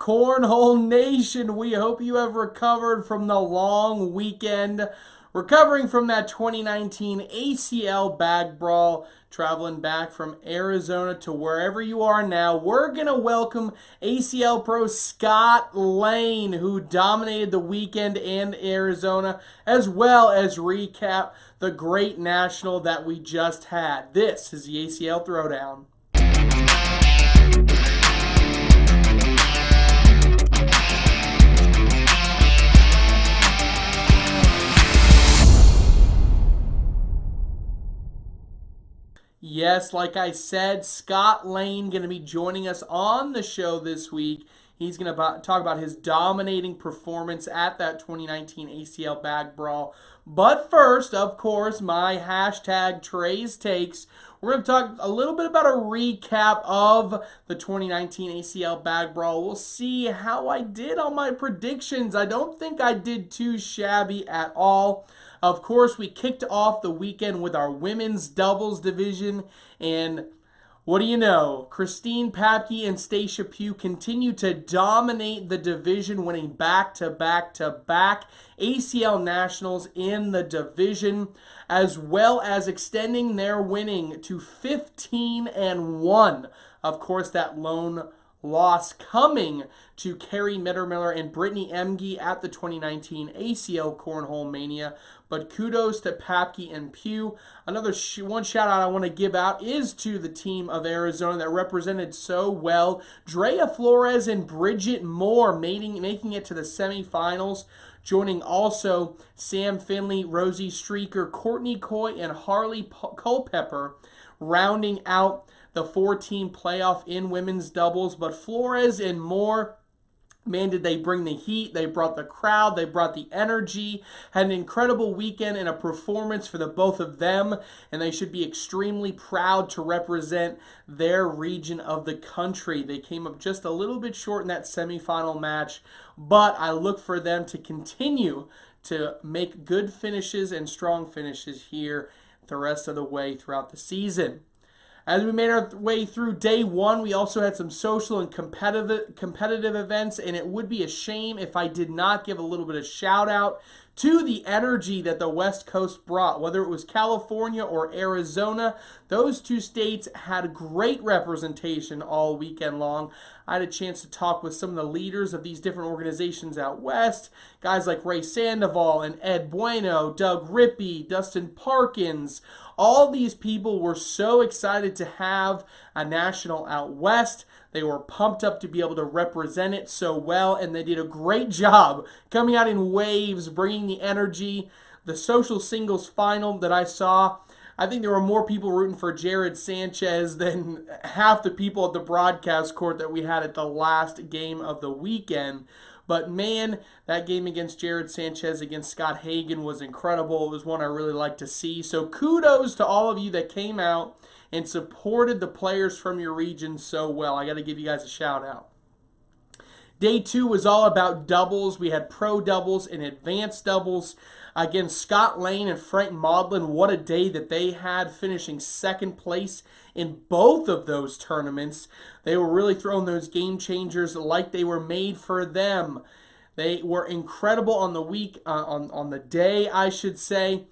Cornhole Nation, we hope you have recovered from the long weekend, recovering from that 2019 ACL bag brawl, traveling back from Arizona to wherever you are now. We're going to welcome ACL Pro Scott Lane, who dominated the weekend in Arizona, as well as recap the great national that we just had. This is the ACL Throwdown. Yes, like I said, Scott Lane going to be joining us on the show this week. He's going to talk about his dominating performance at that 2019 ACL bag brawl. But first, of course, my hashtag Treys Takes. We're going to talk a little bit about a recap of the 2019 ACL bag brawl. We'll see how I did on my predictions. I don't think I did too shabby at all. Of course, we kicked off the weekend with our women's doubles division, and what do you know? Christine Papke and Stacia Pugh continue to dominate the division, winning back-to-back-to-back ACL Nationals in the division, as well as extending their winning to 15-1. Of course, that lone loss coming to Carrie Mittermiller and Brittany Emge at the 2019 ACL Cornhole Mania. But kudos to Papke and Pugh. Another one shout out I want to give out is to the team of Arizona that represented so well. Drea Flores and Bridget Moore making it to the semifinals. Joining also Sam Finley, Rosie Streaker, Courtney Coy, and Harley Culpepper, rounding out the 4-team playoff in women's doubles. But Flores and Moore, man, did they bring the heat. They brought the crowd. They brought the energy. Had an incredible weekend and a performance for the both of them. And they should be extremely proud to represent their region of the country. They came up just a little bit short in that semifinal match. But I look for them to continue to make good finishes and strong finishes here the rest of the way throughout the season. As we made our way through day one, we also had some social and competitive events, and it would be a shame if I did not give a little bit of shout out to the energy that the West Coast brought. Whether it was California or Arizona, those two states had great representation all weekend long. I had a chance to talk with some of the leaders of these different organizations out west, guys like Ray Sandoval and Ed Bueno, Doug Rippey, Dustin Parkins. All these people were so excited to have a national out west. They were pumped up to be able to represent it so well, and they did a great job coming out in waves, bringing the energy. The social singles final that I saw, I think there were more people rooting for Jared Sanchez than half the people at the broadcast court that we had at the last game of the weekend. But man, that game against Jared Sanchez against Scott Hagan was incredible. It was one I really liked to see. So kudos to all of you that came out and supported the players from your region so well. I got to give you guys a shout out. Day two was all about doubles. We had pro doubles and advanced doubles. Again, Scott Lane and Frank Maudlin, what a day that they had, finishing second place in both of those tournaments. They were really throwing those game changers like they were made for them. They were incredible on the week, on the day, I should say.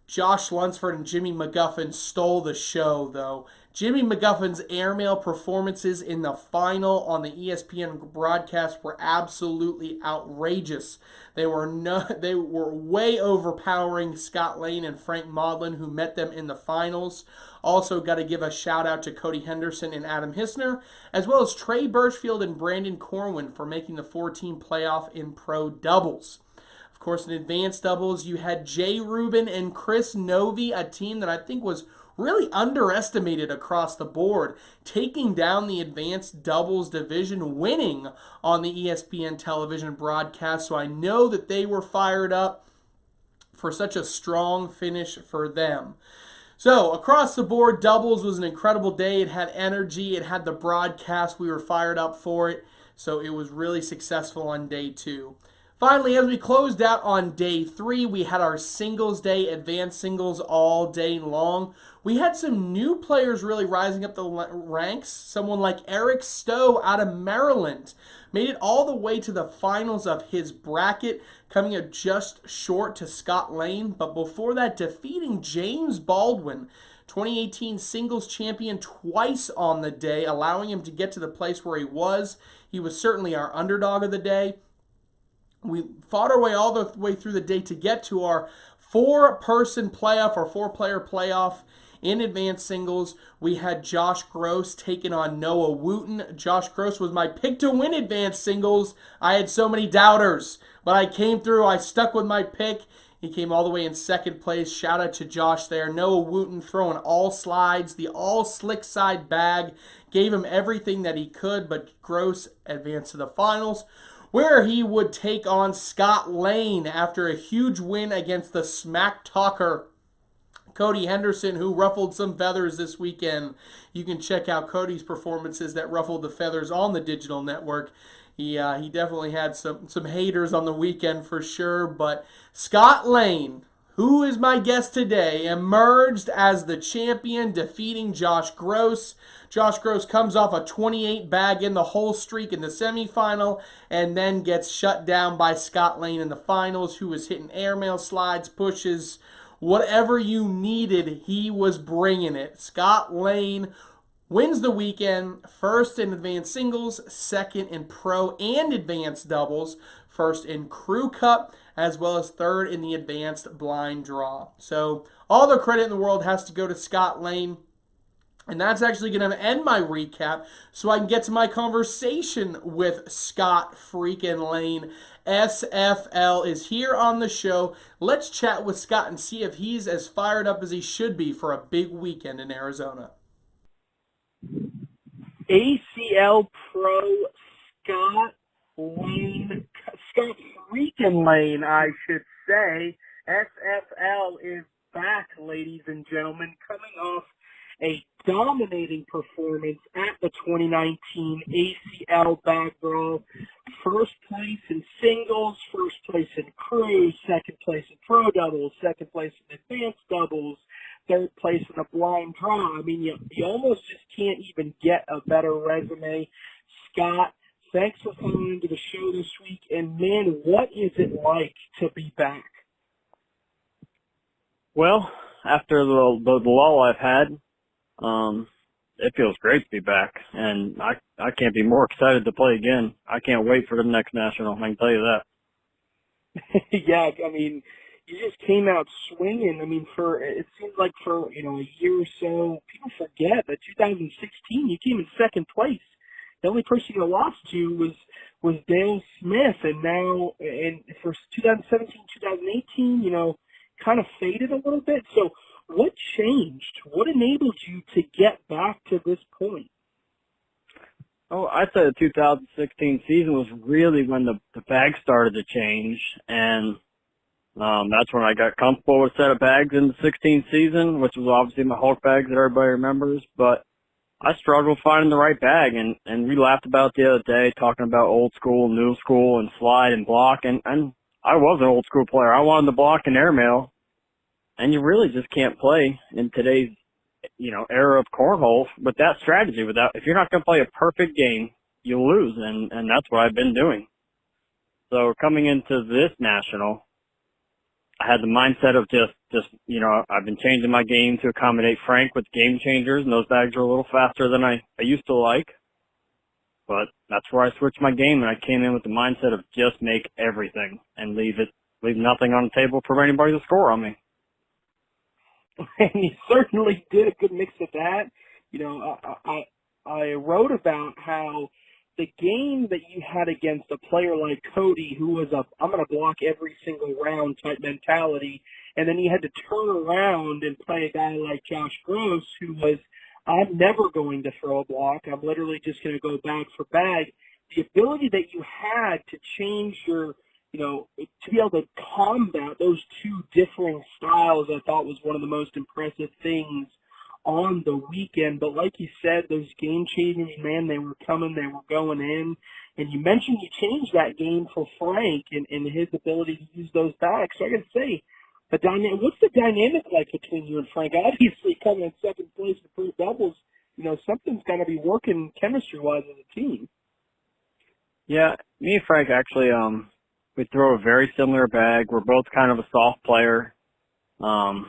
Josh Lunsford and Jimmy McGuffin stole the show, though. Jimmy McGuffin's airmail performances in the final on the ESPN broadcast were absolutely outrageous. They were way overpowering Scott Lane and Frank Maudlin, who met them in the finals. Also got to give a shout out to Cody Henderson and Adam Hissner, as well as Trey Birchfield and Brandon Corwin for making the 4-team playoff in pro doubles. Of course, in advanced doubles, you had Jay Rubin and Chris Novi, a team that I think was really underestimated across the board, taking down the advanced doubles division, winning on the ESPN television broadcast. So I know that they were fired up for such a strong finish for them. So across the board, doubles was an incredible day. It had energy. It had the broadcast. We were fired up for it. So it was really successful on day two. Finally, as we closed out on day 3, we had our singles day, advanced singles all day long. We had some new players really rising up the ranks. Someone like Eric Stowe out of Maryland made it all the way to the finals of his bracket, coming up just short to Scott Lane. But before that, defeating James Baldwin, 2018 singles champion, twice on the day, allowing him to get to the place where he was. He was certainly our underdog of the day. We fought our way all the way through the day to get to our 4-person playoff or 4-player playoff in advanced singles. We had Josh Gross taking on Noah Wooten. Josh Gross was my pick to win advanced singles. I had so many doubters, but I came through. I stuck with my pick. He came all the way in second place. Shout out to Josh there. Noah Wooten throwing all slides, the all slick side bag. Gave him everything that he could, but Gross advanced to the finals, where he would take on Scott Lane after a huge win against the smack talker Cody Henderson, who ruffled some feathers this weekend. You can check out Cody's performances that ruffled the feathers on the digital network. He definitely had some haters on the weekend for sure, but Scott Lane, who is my guest today, emerged as the champion, defeating Josh Gross. Josh Gross comes off a 28 bag in the hole streak in the semifinal and then gets shut down by Scott Lane in the finals, who was hitting airmail slides, pushes, whatever you needed, he was bringing it. Scott Lane wins the weekend, first in advanced singles, second in pro and advanced doubles, first in crew cup, as well as third in the advanced blind draw. So all the credit in the world has to go to Scott Lane. And that's actually going to end my recap so I can get to my conversation with Scott freaking Lane. SFL is here on the show. Let's chat with Scott and see if he's as fired up as he should be for a big weekend in Arizona. ACL Pro Scott Lane, Scott freaking Lane, I should say. SFL is back, ladies and gentlemen, coming off a dominating performance at the 2019 ACL Bag Brawl. First place in singles, first place in crews, second place in pro doubles, second place in advanced doubles, third place in a blind draw. I mean, you almost just can't even get a better resume. Scott, thanks for coming into the show this week. And, man, what is it like to be back? Well, after the lull I've had, it feels great to be back, and I can't be more excited to play again. I can't wait for the next national, I can tell you that. Yeah, I mean, you just came out swinging. I mean, it seems like for, a year or so, people forget that 2016, you came in second place. The only person you lost to was Dale Smith, and now, for 2017, 2018, kind of faded a little bit. So what changed? What enabled you to get back to this point? Oh, I'd say the 2016 season was really when the bags started to change, and that's when I got comfortable with a set of bags in the 16 season, which was obviously my Hulk bags that everybody remembers. But I struggled finding the right bag, and we laughed about it the other day, talking about old school, new school, and slide and block, and I was an old school player. I wanted to block and airmail, and you really just can't play in today's era of cornhole with that strategy. If you're not going to play a perfect game, you'll lose, and that's what I've been doing. So coming into this national, I had the mindset of just I've been changing my game to accommodate Frank with game changers, and those bags are a little faster than I used to like. But that's where I switched my game, and I came in with the mindset of just make everything and leave nothing on the table for anybody to score on me. And you certainly did a good mix of that. I wrote about how the game that you had against a player like Cody, who was I'm going to block every single round type mentality, and then you had to turn around and play a guy like Josh Gross, who was, I'm never going to throw a block. I'm literally just going to go bag for bag. The ability that you had to change your to be able to combat those two differing styles, I thought was one of the most impressive things on the weekend. But like you said, those game changers, man, they were coming, they were going in. And you mentioned you changed that game for Frank and his ability to use those bags. So I got to say, what's the dynamic like between you and Frank? Obviously, coming in second place to prove doubles, something's got to be working chemistry-wise as a team. Yeah, me and Frank actually, we throw a very similar bag. We're both kind of a soft player. Slow.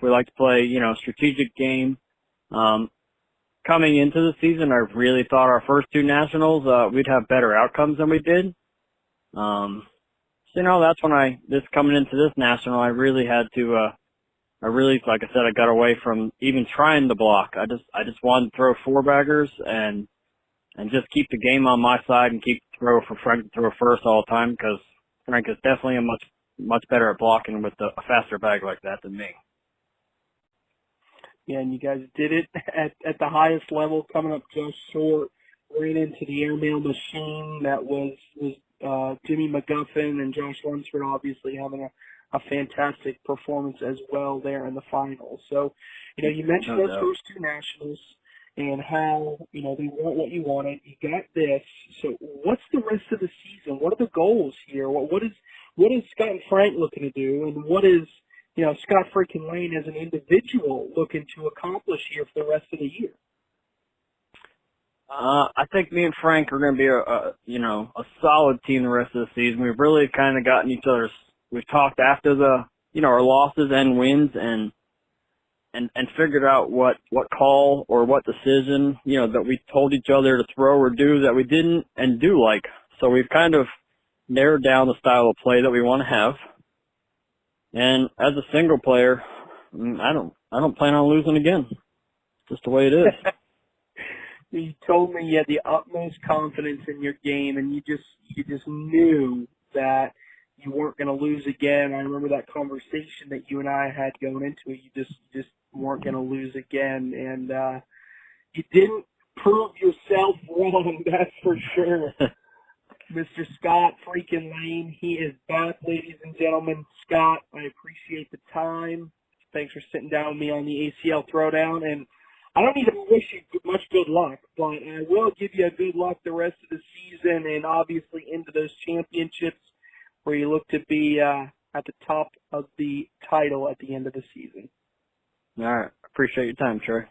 We like to play, strategic game. Coming into the season, I really thought our first two nationals, we'd have better outcomes than we did. That's when coming into this national, I really had to, like I said, I got away from even trying to block. I just wanted to throw four baggers and just keep the game on my side and keep throw for Frank to throw first all the time, because Frank is definitely much better at blocking with a faster bag like that than me. Yeah, and you guys did it at the highest level, coming up just short. Ran into the airmail machine that was Jimmy McGuffin, and Josh Lunsford obviously having a fantastic performance as well there in the finals. So, you mentioned those first two nationals and how, they weren't what you wanted. You got this. So what's the rest of the season? What are the goals here? What is Scott and Frank looking to do? And what is, Scott freaking Lane as an individual looking to accomplish here for the rest of the year? I think me and Frank are going to be a solid team the rest of the season. We've really kind of gotten each other's, we've talked after our losses and wins and figured out what call or what decision, that we told each other to throw or do that we didn't and do like. So we've kind of narrowed down the style of play that we want to have. And as a single player, I don't plan on losing again. Just the way it is. You told me you had the utmost confidence in your game, and you just knew that you weren't going to lose again. I remember that conversation that you and I had going into it. You just weren't going to lose again, and you didn't prove yourself wrong. That's for sure. Mr. Scott freaking Lane, he is back, ladies and gentlemen. Scott, I appreciate the time. Thanks for sitting down with me on the ACL Throwdown, and I don't even wish you much good luck, but I will give you a good luck the rest of the season and obviously into those championships where you look to be at the top of the title at the end of the season. All right. Appreciate your time, Trey.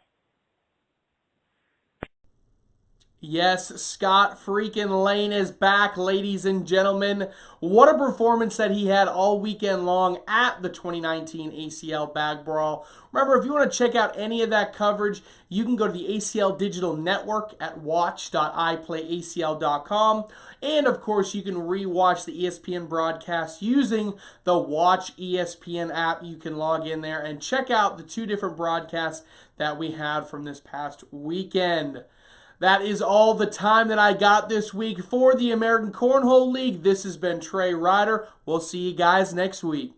Yes, Scott freaking Lane is back, ladies and gentlemen. What a performance that he had all weekend long at the 2019 ACL Bag Brawl. Remember, if you want to check out any of that coverage, you can go to the ACL Digital Network at watch.iplayacl.com. And, of course, you can rewatch the ESPN broadcast using the Watch ESPN app. You can log in there and check out the two different broadcasts that we had from this past weekend. That is all the time that I got this week for the American Cornhole League. This has been Trey Ryder. We'll see you guys next week.